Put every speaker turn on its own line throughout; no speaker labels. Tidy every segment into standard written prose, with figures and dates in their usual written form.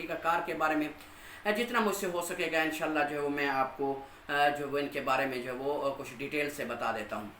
का कार के बारे में जितना मुझसे हो सकेगा इंशाल्लाह जो है वो मैं आपको जो वो इनके बारे में जो वो कुछ डिटेल से बता देता हूँ।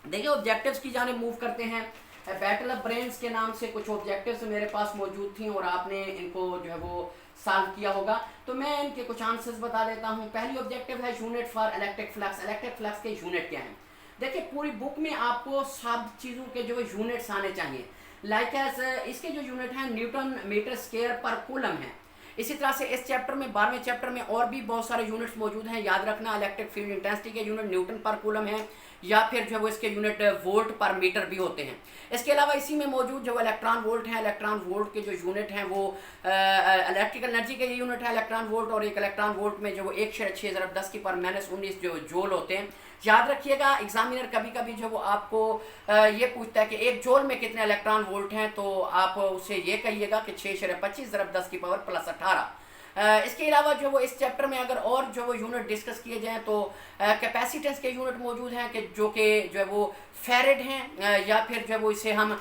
देखिए ऑब्जेक्टिव्स की जाने मूव करते हैं। बैटल ऑफ ब्रेन्स के नाम से कुछ ऑब्जेक्टिव्स मेरे पास मौजूद थी और आपने इनको जो है वो सॉल्व किया होगा, तो मैं इनके कुछ आंसर्स बता देता हूँ। पहली ऑब्जेक्टिव है unit for electric flux. Electric flux के यूनिट क्या हैं? देखिए पूरी बुक में आपको सब चीज़ों के जो यूनिट्स आने चाहिए। लाइक एज इसके जो यूनिट हैं न्यूटन मीटर स्क्वायर पर कूलम है। इसी तरह से इस चैप्टर में 12वें चैप्टर में और भी बहुत सारे यूनिट्स मौजूद हैं। याद रखना इलेक्ट्रिक फील्ड इंटेंसिटी के यूनिट न्यूटन पर कूलम है या फिर जो है वो इसके यूनिट वोल्ट पर मीटर भी होते हैं। इसके अलावा इसी में मौजूद जो इलेक्ट्रॉन वोल्ट है, इलेक्ट्रॉन वोल्ट के जो यूनिट हैं वो इलेक्ट्रिकल एनर्जी के यूनिट है इलेक्ट्रॉन वोल्ट, और एक इलेक्ट्रॉन वोल्ट में जो वो 1/610⁻19 जो जूल होते हैं। याद रखिएगा एग्जामिनर कभी कभी जो वो आपको ये पूछता है कि एक जूल में कितने इलेक्ट्रॉन वोल्ट हैं, तो आप उसे ये कहिएगा कि 6/25 × 10⁻18। इसके अलावा जो वो इस चैप्टर में अगर और जो वो यूनिट डिस्कस किए जाएँ तो कैपेसिटेंस के यूनिट मौजूद हैं कि जो है वो फैरेड हैं या फिर जो है वो इसे हम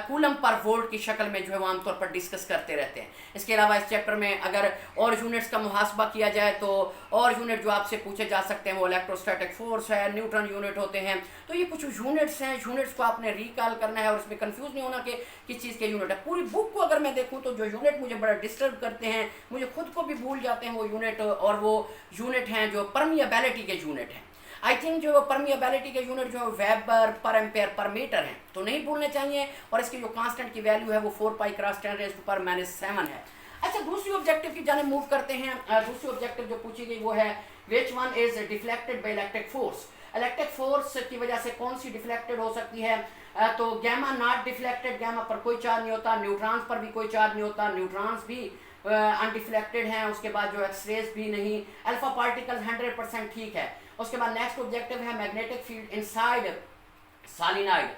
कूलम पर वोल्ट की शक्ल में जो है वो आमतौर पर डिस्कस करते रहते हैं। इसके अलावा इस चैप्टर में अगर और यूनिट्स का मुहासबा किया जाए तो और यूनिट जो आपसे पूछे जा सकते हैं वो इलेक्ट्रोस्टैटिक फोर्स है, न्यूटन यूनिट होते हैं। तो ये कुछ यूनिट्स हैं, यूनिट्स को आपने रिकॉल करना है और इसमें कंफ्यूज नहीं होना कि किस चीज़ के यूनिट है। पूरी बुक को अगर मैं देखूँ तो जो यूनिट मुझे बड़ा डिस्टर्ब करते हैं, मुझे खुद को भी भूल जाते हैं वो यूनिट, और वो यूनिट हैं जो परमिएबिलिटी के यूनिट हैं। आई थिंक जो परमिएबिलिटी के यूनिट जो वेबर पर एम्पेयर पर मीटर हैं, तो नहीं भूलने चाहिए। और इसकी जो कांस्टेंट की वैल्यू है वो 4π×10⁻⁷ है। अच्छा, दूसरी ऑब्जेक्टिव की जाने मूव करते हैं। दूसरी ऑब्जेक्टिव जो पूछी गई वो है which one is deflected by electric force. Electric force की वजह से कौन सी डिफ्लेक्टेड हो सकती है? तो गैमा नॉट डिफ्लेक्टेड, गैमा पर कोई चार्ज नहीं होता। न्यूट्रॉन्स पर भी कोई चार्ज नहीं होता, न्यूट्रॉन्स भी अनडिफ्लेक्टेड हैं। उसके बाद जो एक्सरेज भी नहीं। अल्फा पार्टिकल 100% ठीक है। उसके बाद नेक्स्ट ऑब्जेक्टिव है मैग्नेटिक फील्ड इनसाइड सॉलिनॉइड।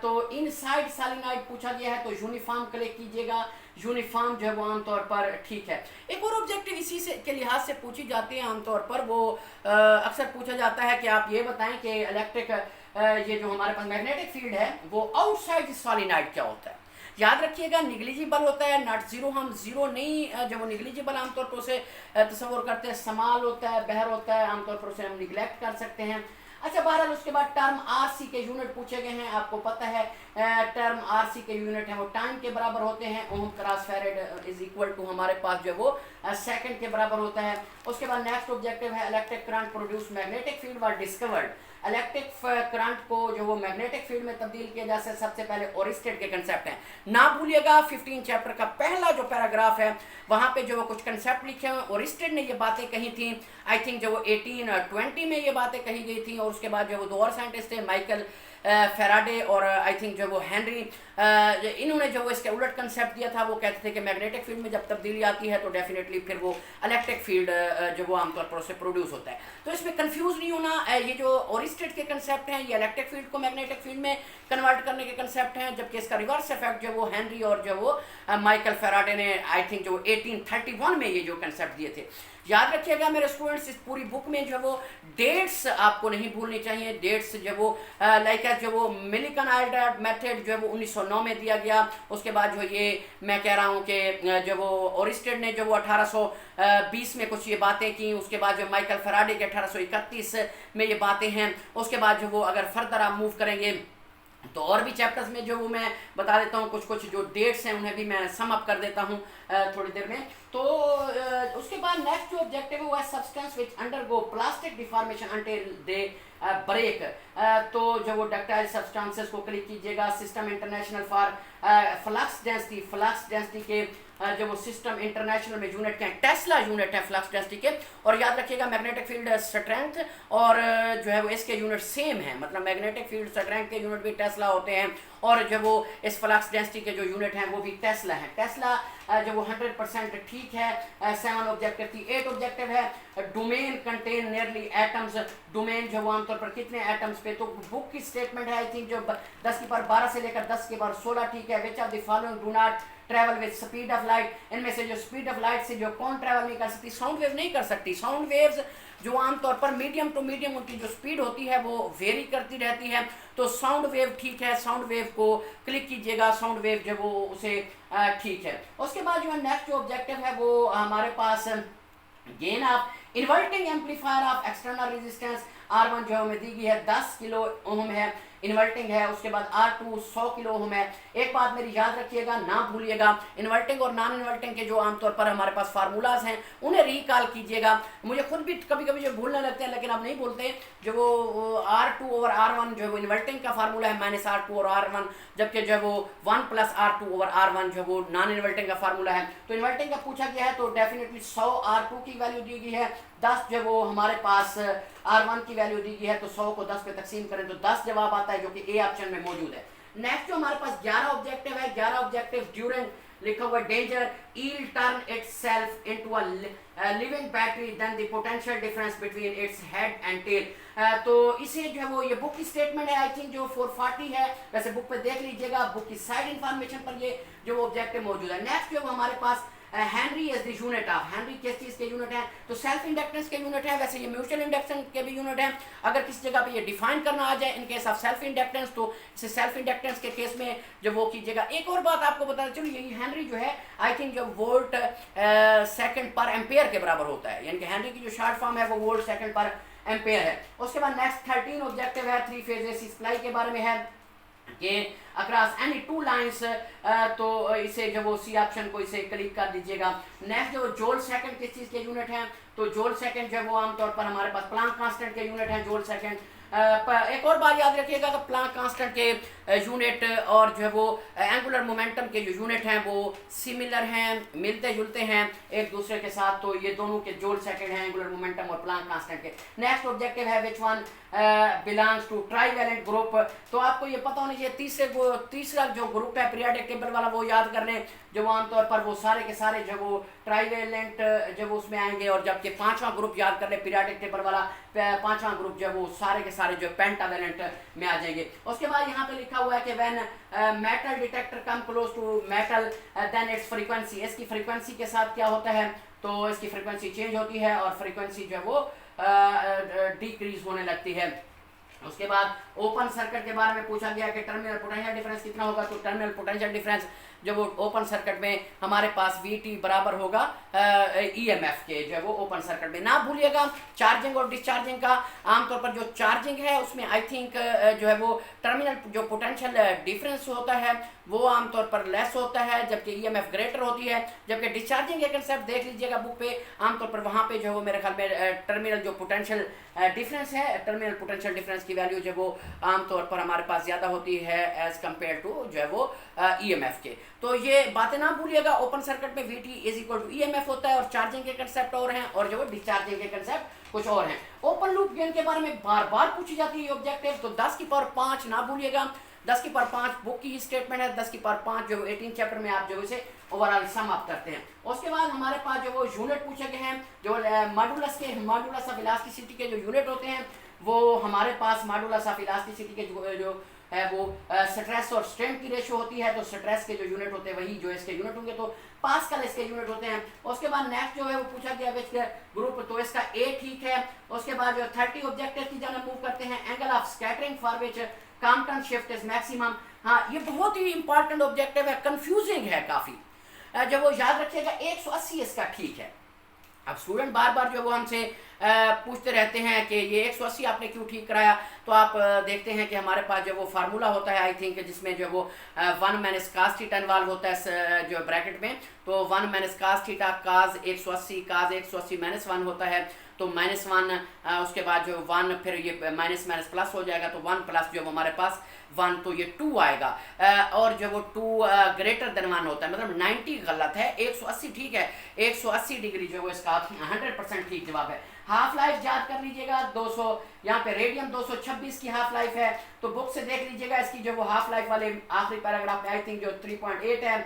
तो इनसाइड सॉलिनॉइड पूछा गया है तो यूनिफॉर्म क्लिक कीजिएगा। यूनिफॉर्म जो है वो आमतौर पर ठीक है। एक और ऑब्जेक्टिव इसी से के लिहाज से पूछी जाती है आमतौर पर, वो अक्सर पूछा जाता है कि आप ये बताएं कि इलेक्ट्रिक ये जो हमारे पास मैग्नेटिक फील्ड है वो आउटसाइड सॉलिनॉइड क्या होता है? याद रखिएगा निग्लिजिबल होता है, नॉट जीरो। हम जीरो नहीं, जब वो निग्लिजिबल आमतौर पर उसे तस्वर करते हैं, समाल होता है, बहर होता है, आमतौर पर उसे हम निगलेक्ट कर सकते हैं। अच्छा, बहरहाल उसके बाद टर्म आरसी के यूनिट पूछे गए हैं। आपको पता है टर्म आरसी के यूनिट हैं वो टाइम के बराबर होते हैं। Ohm cross farad is equal to हमारे पास जो है वो सेकंड के बराबर होता है। उसके बाद नेक्स्ट ऑब्जेक्टिव है electric current produce magnetic field were discovered. Electric current को जो वो मैग्नेटिक फील्ड में तब्दील किया जा सकता सबसे पहले ओरिस्टेड के कंसेप्ट हैं। ना भूलिएगा 15 चैप्टर का पहला जो पैराग्राफ है वहाँ पे जो वो कुछ कंसेप्ट लिखे हैं। ओरिस्टेड ने ये बातें कही थी, आई थिंक जो वो 1820 में ये बातें कही गई थी। और उसके बाद जो वो दो और साइंटिस्ट थे, माइकल फेराडे और आई थिंक जो वो हेनरी, इन्होंने जो वो इसके उलट कंसेप्ट दिया था। वो कहते थे कि मैग्नेटिक फील्ड में जब तब्दीली आती है तो डेफिनेटली फिर वो इलेक्ट्रिक फील्ड जो वो आमतौर पर उससे प्रोड्यूस होता है। तो इसमें कंफ्यूज नहीं होना। ये जो ओरिस्टेड के कंसेप्ट हैं ये इलेक्ट्रिक फील्ड को मैग्नेटिक फील्ड में कन्वर्ट करने के कंसेप्ट हैं, जबकि इसका रिवर्स इफेक्ट जो वो हेनरी और जो वो माइकल फेराडे ने आई थिंक जो 1831 में ये जो कंसेप्ट दिए थे। याद रखिएगा मेरे स्टूडेंट्स, इस पूरी बुक में जो वो डेट्स आपको नहीं भूलनी चाहिए। डेट्स जो वो लाइक जो वो मिलिकन आयोडाइड मेथड जो है वो 1909 में दिया गया। उसके बाद जो ये मैं कह रहा हूँ कि जो वो ओरिस्टेड ने जो वो 1820 में कुछ ये बातें की। उसके बाद जो माइकल फेराडे के 1831 में ये बातें हैं। उसके बाद जो वो अगर फर्दर आप मूव करेंगे तो और भी चैप्टर्स में जो वो मैं बता देता हूँ, कुछ जो डेट्स हैं उन्हें भी मैं सम अप कर देता हूँ थोड़ी देर में। तो उसके बाद नेक्स्ट जो ऑब्जेक्टिव है वो है substance which undergo plastic deformation until they break. तो जो वो डक्टाइल सब्सटेंसेस को क्लिक कीजिएगा। System international for flux density, flux density के जो वो सिस्टम इंटरनेशनल में यूनिट के टेस्ला यूनिट है फ्लक्स डेंसिटी के। और याद रखिएगा मैग्नेटिक फील्ड स्ट्रेंथ और जो है वो इसके यूनिट सेम है, मतलब मैग्नेटिक फील्ड स्ट्रेंथ के यूनिट भी टेस्ला होते हैं और जो वो इस फ्लक्स डेंसिटी के जो यूनिट हैं वो भी टेस्ला हैं। टेस्ला जो वो 100% ठीक है। 7 ऑब्जेक्टिव थी। 8 ऑब्जेक्टिव है domain contain nearly atoms. Domain जो वो आमतौर पर कितने एटम्स पे, तो बुक की स्टेटमेंट है आई थिंक जो 10⁻12 से लेकर 10⁻16 ठीक है। Which of the following do not travel with speed of light. इनमें से जो स्पीड ऑफ लाइट से जो कौन ट्रैवल नहीं कर सकती? साउंड वेव नहीं कर सकती। साउंड वेव्स जो आमतौर पर मीडियम टू मीडियम उनकी जो स्पीड होती है वो वेरी करती रहती है। तो साउंड वेव ठीक है, साउंड वेव को क्लिक कीजिएगा, साउंड वेव जो वो उसे ठीक है। उसके बाद जो है नेक्स्ट जो ऑब्जेक्टिव है वो हमारे पास gain of inverting amplifier of external resistance R1 जो हमें दी गई है 10 किलो ओम है, इन्वर्टिंग है। उसके बाद R2 100 किलो ओम है। एक बात मेरी याद रखिएगा, ना भूलिएगा, इन्वर्टिंग और नॉन इन्वर्टिंग के जो आमतौर पर हमारे पास फार्मूलाज हैं उन्हें रिकॉल कीजिएगा। मुझे खुद भी कभी कभी जो भूलने लगते हैं, लेकिन अब नहीं भूलते। जो वो R2 ओवर R1 जो है वो इन्वर्टिंग का फार्मूला है -R2 और R1, जबकि जो है वो 1 + R2 ओवर R1 जो वो नॉन इन्वर्टिंग का फार्मूला है। तो इन्वर्टिंग का पूछा गया है तो डेफिनेटली 100 R2 की वैल्यू दी गई है, 10 जो वो हमारे पास R1 की वैल्यू दी गई है। तो 100 को 10 पे तकसीम करें तो 10 जवाब आता है, जो कि ए ऑप्शन में मौजूद है। नेक्स्ट जो हमारे पास 11 ऑब्जेक्टिव है, 11 ऑब्जेक्टिव ड्यूरिंग लिखा हुआ danger eel turn itself into a living battery then the potential difference between its head and tail. तो इसे जो है वो ये बुक की स्टेटमेंट है, आई थिंक जो 440 है, वैसे बुक पे देख लीजिएगा, बुक की साइड इंफॉर्मेशन पर ये जो ऑब्जेक्टिव मौजूद है। नेक्स्ट जो हमारे पास henry is the unit of, henry किस चीज के यूनिट है, तो सेल्फ इंडक्टेंस के यूनिट है। वैसे ये म्यूचुअल इंडक्टेंस के भी यूनिट है। अगर किसी जगह पे ये डिफाइन करना आ जाए in case of self inductance, तो इसे सेल्फ इंडक्टेंस के केस में जब वो कीजिएगा। एक और बात आपको बता चलो, ये हेनरी जो है आई थिंक जो वोल्ट सेकंड पर एम्पेयर के बराबर होता है, यानी कि हेनरी की जो शॉर्ट फॉर्म है वो वोल्ट सेकंड पर एम्पेयर है। उसके बाद नेक्स्ट 13 ऑब्जेक्टिव है 3 फेज एसी सप्लाई के बारे में है कि अक्रॉस एनी 2 लाइंस, तो इसे जब वो सी ऑप्शन को इसे क्लिक कर दीजिएगा। नेक्स्ट जो जूल सेकंड किस चीज़ के यूनिट हैं, तो जूल सेकंड जो है वो आमतौर पर हमारे पास प्लांक कांस्टेंट के यूनिट हैं जूल सेकंड। एक और बात याद रखिएगा कि प्लांक कांस्टेंट के यूनिट और जो है वो एंगुलर मोमेंटम के जो यूनिट हैं वो सिमिलर हैं, मिलते जुलते हैं एक दूसरे के साथ। तो ये दोनों के जूल सेकंड हैं, एंगुलर मोमेंटम और प्लांक कांस्टेंट के। नेक्स्ट ऑब्जेक्टिव है which one belongs to trivalent group. तो आपको ये पता होना चाहिए तीसरा जो ग्रुप है पीरियोडिक टेबल वाला वो याद कर लें, जो आमतौर पर वो सारे के सारे जो वो ट्राईवैलेंट जब उसमें आएंगे। और जबकि 5वां ग्रुप याद कर ले पीरियोडिक टेबल वाला, 5वां ग्रुप जो वो सारे के सारे जो पेंटावैलेंट में आ जाएंगे। उसके बाद यहाँ पे लिखा हुआ है कि when metal detector come close to metal then its frequency, इसकी फ्रीक्वेंसी के साथ क्या होता है, तो इसकी फ्रीक्वेंसी चेंज होती है और फ्रीक्वेंसी जो है वो डिक्रीज होने लगती है। उसके बाद ओपन सर्किट के बारे में पूछा गया कि टर्मिनल पोटेंशियल डिफरेंस कितना होगा, तो टर्मिनल पोटेंशियल डिफरेंस जब वो ओपन सर्किट में हमारे पास VT बराबर होगा EMF के, जो है वो ओपन सर्किट में। ना भूलिएगा चार्जिंग और डिस्चार्जिंग का, आमतौर पर जो चार्जिंग है उसमें आई थिंक जो है वो टर्मिनल जो पोटेंशियल डिफरेंस होता है वो आमतौर पर लेस होता है, जबकि EMF ग्रेटर होती है। जबकि डिस्चार्जिंग के कंसेप्ट देख लीजिएगा बुक पे, आमतौर पर वहाँ पे जो है वो मेरे ख्याल में टर्मिनल जो पोटेंशियल डिफरेंस है, टर्मिनल पोटेंशियल डिफरेंस की वैल्यू जो वो आमतौर पर हमारे पास ज़्यादा होती है एज कम्पेयर टू जो है वो EMF के। तो ये बातें ना भूलिएगा, ओपन सर्किट में VT = EMF होता है और चार्जिंग के कंसेप्ट और हैं और जो डिस्चार्जिंग के कंसेप्ट कुछ और हैं। ओपन लूप गेन के बारे में बार बार पूछी जाती है ऑब्जेक्टिव, तो 10 की पावर 5 ना भूलिएगा, 10 की पावर 5 बुक की स्टेटमेंट है, 10 की पावर 5 जो 18 चैप्टर में आप जो इसे ओवरऑल सम अप करते हैं। उसके बाद हमारे पास जो वो यूनिट पूछे गए हैं, जो मॉडुलस ऑफ इलास्टिसिटी के जो यूनिट होते हैं वो हमारे पास मॉडुलस ऑफ इलास्टिसिटी के जो है वो स्ट्रेस और स्ट्रेन की रेशो होती है। तो स्ट्रेस के जो यूनिट होते हैं वही जो इसके यूनिट होंगे, तो पास्कल इसके यूनिट होते हैं। उसके बाद नेक्स्ट जो है वो पूछा गया विच ग्रुप, तो इसका A ठीक है। उसके बाद जो 30 ऑब्जेक्टिव की जानिब मूव करते हैं, angle of scattering for which Compton shift is maximum. हाँ, ये बहुत ही इंपॉर्टेंट ऑब्जेक्टिव है, कंफ्यूजिंग है काफ़ी, जब वो याद रखिएगा 180 इसका ठीक है। अब स्टूडेंट बार बार जो वो हमसे पूछते रहते हैं कि ये 180 आपने क्यों ठीक कराया, तो आप देखते हैं कि हमारे पास जो वो फार्मूला होता है आई थिंक, जिसमें जो वो 1 - cos थीटा इन्वॉल्व होता है जो ब्रैकेट में। तो 1 - cos थीटा cos 180 cos 180 -1 होता है, तो -1 उसके बाद जो 1 फिर ये माइनस माइनस प्लस हो जाएगा, तो 1 प्लस जो हमारे पास 1 तो ये 2 आएगा। और जो वो 2 ग्रेटर देन 1 होता है, मतलब 90 गलत है, 180 ठीक है, 180 डिग्री जो वो इसका 100% ठीक जवाब है। हाफ लाइफ याद कर लीजिएगा 200, यहाँ पे रेडियम 226 की हाफ लाइफ है, तो बुक से देख लीजिएगा इसकी जो वो हाफ लाइफ वाले आखिरी पैराग्राफ में आई थिंक जो 3.8 है,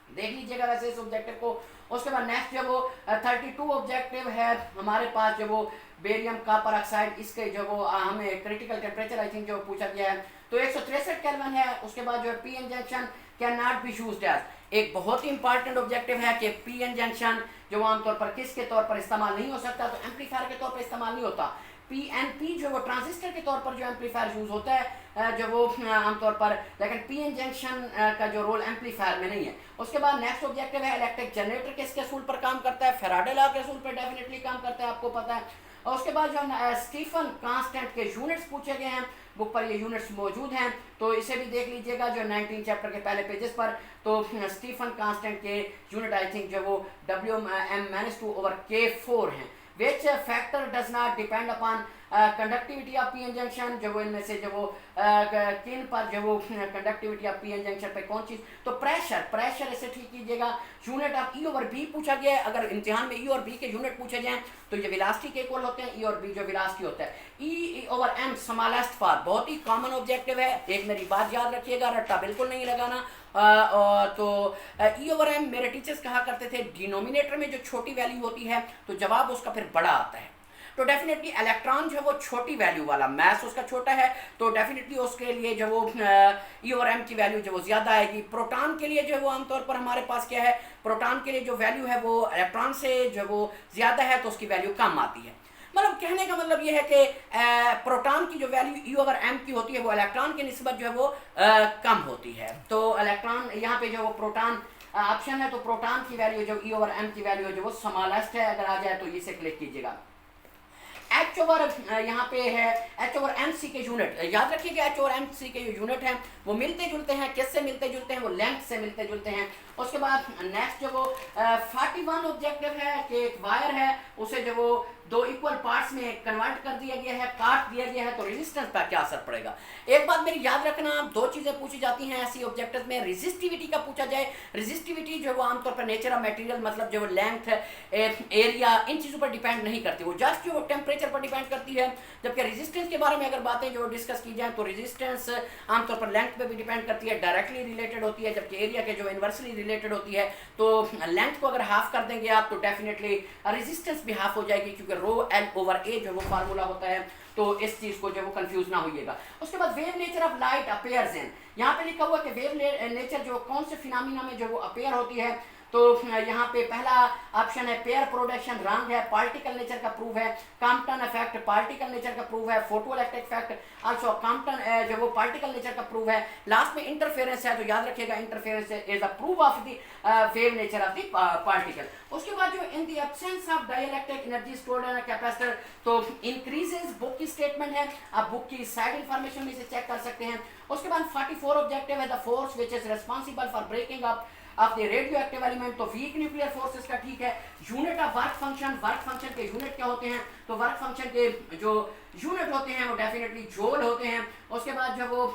देख लीजिएगा वैसे इस ऑब्जेक्टिव को। उसके बाद नेक्स्ट जो वो 32 ऑब्जेक्टिव है हमारे पास जो वो बेरियम कॉपर ऑक्साइड, इसके जो वो हमें क्रिटिकल टेम्परेचर आई थिंक जो पूछा गया है, तो 163 केल्विन है। उसके बाद जो है P injection can not be used as, एक बहुत ही इंपॉर्टेंट ऑब्जेक्टिव है कि पी एन जंक्शन जो आमतौर पर किसके तौर पर इस्तेमाल नहीं हो सकता, तो एम्पलीफायर के तौर पर इस्तेमाल नहीं होता। पी एन पी जो वो ट्रांजिस्टर के तौर पर जो एम्पलीफायर यूज होता है जो वो आमतौर पर, लेकिन पी एन जंक्शन का जो रोल एम्पलीफायर में नहीं है। उसके बाद नेक्स्ट ऑब्जेक्टिव है इलेक्ट्रिक जनरेटर किसके असूल पर काम करता है, फैराडे लॉ के असूल पर डेफिनेटली काम करता है, आपको पता है। और उसके बाद जो स्टीफन कांस्टेंट के यूनिट्स पूछे गए हैं, बुक पर ये यूनिट्स मौजूद हैं, तो इसे भी देख लीजिएगा जो 19 चैप्टर के पहले पेजेस पर। तो स्टीफन कांस्टेंट के यूनिट आई थिंक जो वो WM-2/K4 हैं। Which factor does not depend upon conductivity of P N junction, जो वो इनमें से जो वो किन पर जो वो conductivity of P N junction पे कौन चीज, तो प्रेशर इसे ठीक कीजिएगा। Unit of E over B पूछा गया है, अगर इम्तिहान में ई और बी के यूनिट पूछे जाएं तो ये वेलोसिटी के इक्वल होते हैं, ई और बी जो वेलोसिटी होता है। E over M smallest for, बहुत ही कॉमन ऑब्जेक्टिव है, एक मेरी बात याद रखिएगा, रट्टा बिल्कुल नहीं लगाना। तो ई ओवर एम मेरे टीचर्स कहा करते थे डिनोमिनेटर में जो छोटी वैल्यू होती है तो जवाब उसका फिर बड़ा आता है। तो डेफिनेटली इलेक्ट्रॉन जो है वो छोटी वैल्यू वाला, मैस उसका छोटा है, तो डेफिनेटली उसके लिए जो वो ई और एम की वैल्यू जो वो ज़्यादा आएगी। प्रोटॉन के लिए जो है वो आमतौर पर हमारे पास क्या है, प्रोटॉन के लिए जो वैल्यू है वो इलेक्ट्रॉन से जो वो ज़्यादा है तो उसकी वैल्यू कम आती है। मतलब कहने का मतलब ये है कि प्रोटॉन की जो वैल्यू ई ओवर एम की होती है वो इलेक्ट्रॉन की निस्बत जो है वो कम होती है। तो इलेक्ट्रॉन यहाँ पे जो वो प्रोटॉन ऑप्शन है, तो प्रोटॉन की वैल्यू जो ई ओवर एम की वैल्यू जो वो स्मॉलेस्ट है, अगर आ जाए तो इसे क्लिक कीजिएगा। एच ओवर यहाँ पे है एच ओवर एम सी के यूनिट, याद रखिएगा एच ओवर एम सी के जो यूनिट हैं वो मिलते जुलते हैं, किससे मिलते जुलते हैं, वो लेंथ से मिलते जुलते हैं। उसके बाद नेक्स्ट जो वो 41 ऑब्जेक्टिव है कि एक वायर है उसे जो वो दो इक्वल पार्ट्स में कन्वर्ट कर दिया गया है, काट दिया गया है, तो रेजिस्टेंस पर क्या असर पड़ेगा। एक बात मेरी याद रखना, दो चीजें पूछी जाती हैं ऐसी ऑब्जेक्टिव में, रेजिस्टिविटी का पूछा जाए, रेजिस्टिविटी जो वो आमतौर पर नेचर ऑफ मटेरियल मतलब जो लेंथ एरिया इन चीजों पर डिपेंड नहीं करती, वो जस्ट जो टेम्परेचर पर डिपेंड करती है। जबकि रेजिस्टेंस के बारे में अगर बातें जो डिस्कस की जाए तो रेजिस्टेंस आमतौर पर लेंथ पे भी डिपेंड करती है, डायरेक्टली रिलेटेड होती है, जबकि एरिया के जो इन्वर्सली रिलेटेड होती है। तो लेंथ को अगर हाफ कर देंगे आप तो डेफिनेटली रेजिस्टेंस भी हाफ हो जाएगी, क्योंकि रो एल ओवर ए जो वो फार्मूला होता है, तो इस चीज को जो वो कंफ्यूज ना होइएगा। उसके बाद wave nature of light appears in, यहाँ पे लिखा हुआ कि वेव नेचर जो कौन से फिनोमिना में जो वो अपेयर होती है, तो यहाँ पे पहला ऑप्शन है पेयर प्रोडक्शन, रंग है, पार्टिकल नेचर का प्रूफ है, कॉम्पटन इफेक्ट पार्टिकल नेचर का प्रूफ है, photo electric effect also Compton जो वो पार्टिकल नेचर का प्रूफ है। लास्ट में इंटरफेरेंस है, तो याद रखिएगा interference is a proof of the wave nature of the particle. उसके बाद जो in the absence of dielectric energy stored in a capacitor, तो इंक्रीजेस बुक की स्टेटमेंट है, आप बुक की साइड इंफॉर्मेशन में से चेक कर सकते हैं। उसके बाद 44 ऑब्जेक्टिव है the force which is responsible for breaking up of the radio active element, तो वीक न्यूक्लियर फोर्सेस का ठीक है। यूनिट ऑफ वर्क फंक्शन के यूनिट क्या होते हैं, तो वर्क फंक्शन के जो यूनिट होते हैं वो डेफिनेटली जूल होते हैं। उसके बाद जो वो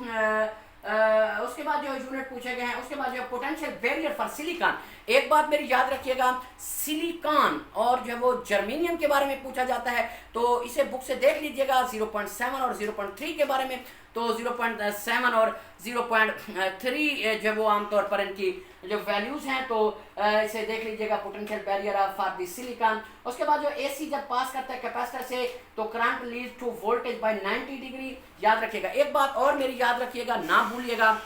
उसके बाद जो यूनिट पूछे गए हैं, उसके बाद जो पोटेंशियल बैरियर फॉर सिलिकॉन, एक बात मेरी याद रखिएगा, सिलिकॉन और जो वो जर्मेनियम के बारे में पूछा जाता है, तो इसे बुक से देख लीजिएगा 0.7 और 0.3 के बारे में। तो 0.7 और 0.3 जो वो आमतौर पर इनकी जो वैल्यूज हैं, तो इसे देख लीजिएगा potential barrier for the silicon. उसके बाद जो एसी जब पास करता है कैपेसिटर से, तो current leads to voltage by 90 degree, याद रखिएगा। एक बात और मेरी याद रखिएगा, ना भूलिएगा,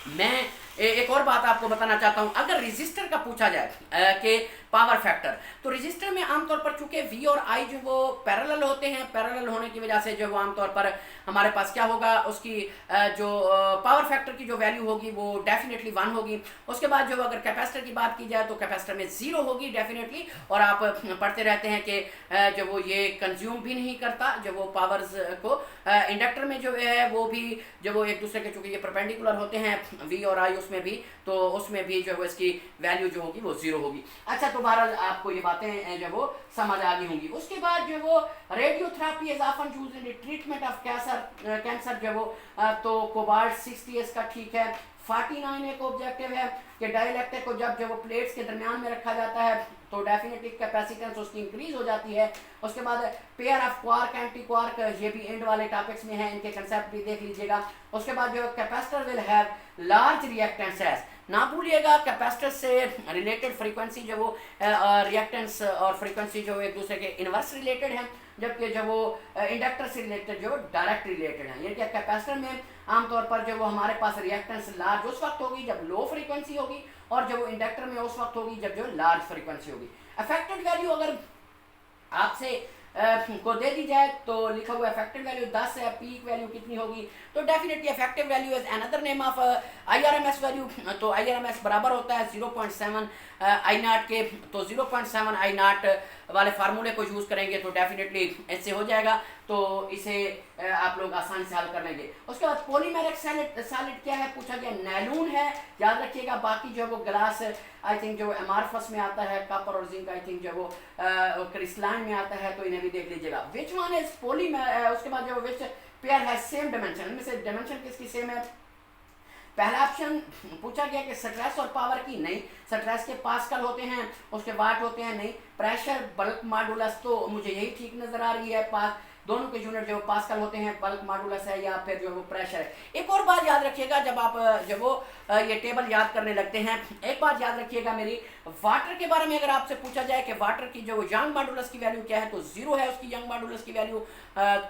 मैं एक और बात आपको बताना चाहता हूं, अगर रेजिस्टर का पूछा जाए कि पावर फैक्टर, तो रेजिस्टर में आमतौर पर चूंकि V और I जो वो पैरेलल होते हैं, पैरेलल होने की वजह से जो वो आमतौर पर हमारे पास क्या होगा, उसकी जो पावर फैक्टर की जो वैल्यू होगी वो डेफिनेटली 1 होगी। उसके बाद जो अगर कैपेसिटर की बात की जाए तो कैपेसिटर में 0 होगी डेफिनेटली, और आप पढ़ते रहते हैं कि जो वो ये कंज्यूम भी नहीं करता जो वो पावर्स को। इंडक्टर में जो है वो भी जो वो एक दूसरे के चूंकि ये परपेंडिकुलर होते हैं V और I, उसमें भी, तो उसमें भी जो है इसकी वैल्यू जो होगी वो 0 होगी। अच्छा, तो बहरहाल आपको ये बातें जो वो समझ आ गई होंगी। उसके बाद जो वो radiotherapy is often used in the treatment of cancer जो वो तो कोबाल्ट 60 इसका ठीक है। 49 एक ऑब्जेक्टिव है कि डाइलेक्ट्रिक को जब जो वो प्लेट्स के दरमियान में रखा जाता है तो डेफिनेटली कैपेसिटेंस उसकी इंक्रीज हो जाती है। उसके बाद pair of quark anti quark, ये भी एंड वाले टॉपिक्स में है, इनके कंसेप्ट भी देख लीजिएगा। उसके बाद जो capacitor will have large reactance as, ना भूलिएगा कैपेसिटर से रिलेटेड फ्रीक्वेंसी जो वो रिएक्टेंस और फ्रीक्वेंसी जो एक दूसरे के इनवर्स रिलेटेड है, जबकि जो वो इंडक्टर से रिलेटेड जो डायरेक्ट रिलेटेड है। यानी कि कैपेसिटर में आमतौर पर जो वो हमारे पास रिएक्टेंस लार्ज उस वक्त होगी जब लो फ्रीक्वेंसी होगी, और जब वो इंडक्टर में उस वक्त होगी जब जो लार्ज फ्रीक्वेंसी होगी। अफेक्टेड वैल्यू अगर आपसे को दे दी जाए तो लिखा हुआ इफेक्टिव वैल्यू 10 है, पीक वैल्यू कितनी होगी, तो definitely effective value is another name of IRMS value. तो आईआरएमएस बराबर होता है 0.7 आई नॉट के। तो 0.7 आई नॉट वाले फार्मूले को यूज़ करेंगे तो डेफिनेटली इससे हो जाएगा, तो इसे आप लोग आसानी से हल कर लेंगे। उसके बाद पॉलीमेरिक सॉलिड क्या है पूछा गया, नैलून है, याद रखिएगा। बाकी जो वो ग्लास आई थिंक जो एमार्फस में आता है, कॉपर और जिंक आई थिंक जो वो क्रिस्टलाइन में आता है, तो इन्हें भी देख लीजिएगा। विच वन इज पॉलीमेर, उसके बाद जो विच पेयर है सेम डायमेंशन, इनमें से डायमेंशन किसकी सेम है। पहला ऑप्शन पूछा गया कि स्ट्रेस और पावर की, नहीं, स्ट्रेस के पास्कल होते हैं, उसके वाट होते हैं, नहीं। प्रेशर बल्क मॉडुलस, तो मुझे यही ठीक नजर आ रही है, पास दोनों के यूनिट जो पास्कल होते हैं, बल्क मॉडुलस है या फिर जो वो प्रेशर है। एक और बात याद रखिएगा जब आप जब वो ये टेबल याद करने लगते हैं, एक बात याद रखिएगा मेरी, वाटर के बारे में अगर आपसे पूछा जाए कि वाटर की जो यंग मॉडुलस की वैल्यू क्या है, तो 0 है उसकी यंग मॉडुलस की वैल्यू।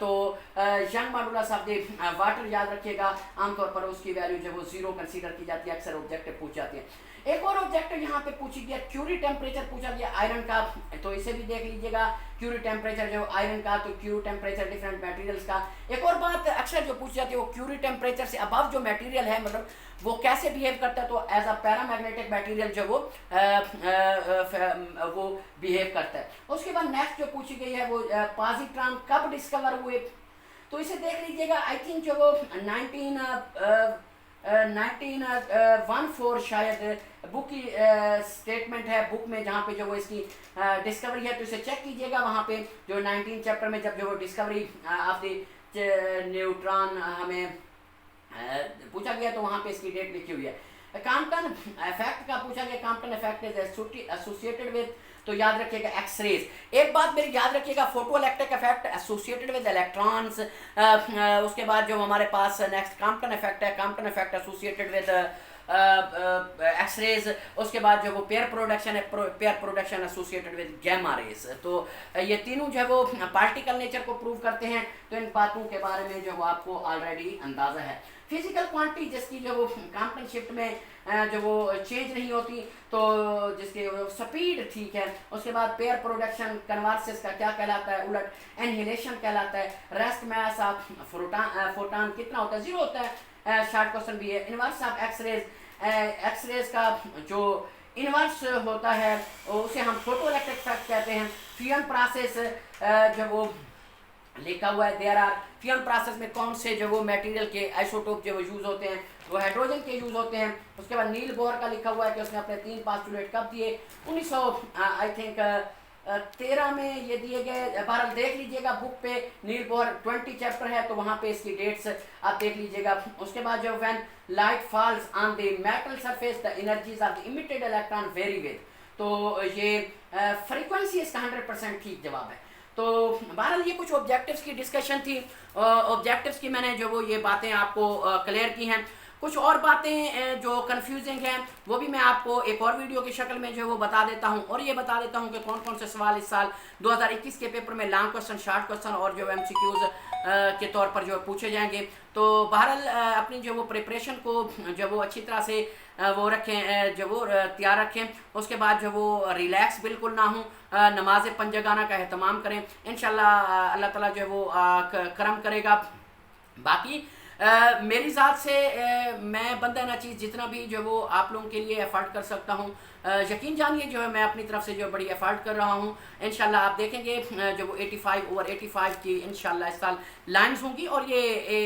तो young modulus of the water याद रखिएगा, आमतौर पर उसकी वैल्यू जो वो 0 कंसीडर की जाती है, अक्सर ऑब्जेक्टिव पूछ जाती है। एक और ऑब्जेक्टिव यहाँ पे पूछी गया, क्यूरी टेम्परेचर पूछा गया आयरन का, तो इसे भी देख लीजिएगा। क्यूरी टेम्परेचर जो आयरन का, तो क्यूरी टेम्परेचर डिफरेंट मटेरियल्स का। एक और बात अक्सर जो पूछी जाती है वो क्यूरी टेम्परेचर से अबव जो मटेरियल है, मतलब वो कैसे बिहेव करता है, तो एज अ पैरामैग्नेटिक मटेरियल जो वो बिहेव करता है। उसके बाद नेक्स्ट जो पूछी गई है वो पॉजिट्रॉन कब डिस्कवर हुए, तो इसे देख लीजिएगा। आई थिंक जो वो 1914 शायद बुक की स्टेटमेंट है, बुक में जहाँ पे जो वो इसकी डिस्कवरी है, तो इसे चेक कीजिएगा। वहाँ पे जो 19 चैप्टर में जब जो वो डिस्कवरी ऑफ द न्यूट्रॉन हमें पूछा गया, तो वहाँ पे इसकी डेट लिखी हुई है। कॉम्पटन इफेक्ट का पूछा गया, Compton effect is associated with, तो याद रखिएगा एक्सरेज। एक बात मेरी याद रखिएगा, photo electric effect associated with electrons. उसके बाद जो हमारे पास नेक्स्ट कॉम्पटन इफेक्ट है, Compton effect associated with X rays. उसके बाद जो वो पेयर प्रोडक्शन है, pair production associated with gamma rays. तो ये तीनों जो है वो पार्टिकल नेचर को प्रूव करते हैं, तो इन बातों के बारे में जो वो आपको ऑलरेडी अंदाजा है। फिजिकल क्वांटिटी जिसकी जो वो कॉम्पटन शिफ्ट में जो वो चेंज नहीं होती, तो जिसके स्पीड ठीक है। उसके बाद पेयर प्रोडक्शन कन्वर्सेस का क्या कहलाता है, उलट एनहिलेशन कहलाता है। रेस्ट मास ऑफ फोटॉन कितना होता है, 0 होता है। शॉर्ट क्वेश्चन भी है। इनवर्स ऑफ एक्सरेज, एक्सरेज का जो इनवर्स होता है उसे हम फोटो इलेक्ट्रिक इफेक्ट कहते हैं। फ्यूजन प्रोसेस जब वो लिखा हुआ है, देयर आर फ्यूजन प्रोसेस में कौन से जो वो मटेरियल के आइसोटोप जो वो यूज होते हैं, वो हाइड्रोजन के यूज होते हैं। उसके बाद नील बोहर का लिखा हुआ है कि उसने अपने 3 पोस्टुलेट कब दिए, 1900 आई थिंक 13 में ये दिए गए। बहरहाल देख लीजिएगा बुक पे, नील बोहर 20 चैप्टर है, तो वहाँ पे इसकी डेट्स आप देख लीजिएगा। उसके बाद जो when light falls on the metal surface the energies of the emitted electron very with, तो ये फ्रीक्वेंसी इसका 100% ठीक जवाब है। तो बहरहाल ये कुछ ऑब्जेक्टिव्स की डिस्कशन थी, ऑब्जेक्टिव्स की मैंने जो वो ये बातें आपको क्लियर की हैं। कुछ और बातें जो कंफ्यूजिंग हैं वो भी मैं आपको एक और वीडियो की शक्ल में जो वो बता देता हूं, और ये बता देता हूं कि कौन कौन से सवाल इस साल 2021 के पेपर में लॉन्ग क्वेश्चन, शॉर्ट क्वेश्चन और जो MCQs के तौर पर जो पूछे जाएंगे। तो बहरहाल अपनी जो वो प्रिपरेशन को जो वो अच्छी तरह से वो रखें, जो वो तैयार रखें। उसके बाद जो वो रिलैक्स बिल्कुल ना हो, नमाज पंजगाना का एहतमाम करें। इंशाल्लाह अल्लाह ताला जो वो करम करेगा। बाकी मेरी ज़ात से मैं बंदा ना चीज़ जितना भी जो वो आप लोगों के लिए एफर्ट कर सकता हूँ, यकीन जानिए जो है मैं अपनी तरफ से जो बड़ी एफर्ट कर रहा हूँ। इंशाल्लाह आप देखेंगे जो वो 85 ओवर 85 की इंशाल्लाह इस साल लाइन्स होंगी। और ये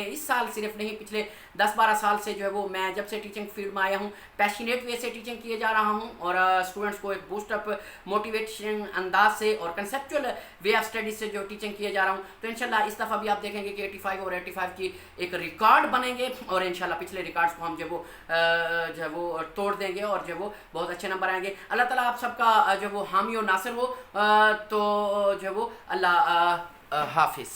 इस साल सिर्फ नहीं, पिछले 10-12 साल से जो है वो मैं जब से टीचिंग फील्ड में आया हूँ पैशनेट वे से टीचिंग किए जा रहा हूँ, और स्टूडेंट्स को एक बूस्टअप मोटिवेशन अंदाज से और कंसेप्चुअल वे ऑफ स्टडी से जो टीचिंग किए जा रहा हूँ। तो इंशाल्लाह इस दफ़ा भी आप देखेंगे कि 85 और 85 की एक रिकॉर्ड बनेंगे, और इंशाल्लाह पिछले रिकॉर्ड्स को हम जो वो तोड़ देंगे, और जो वो बहुत अच्छे नंबर आएंगे। अल्लाह ताला आप सबका जो वो हामी और नासिर हो। तो जो वो अल्लाह हाफिज़।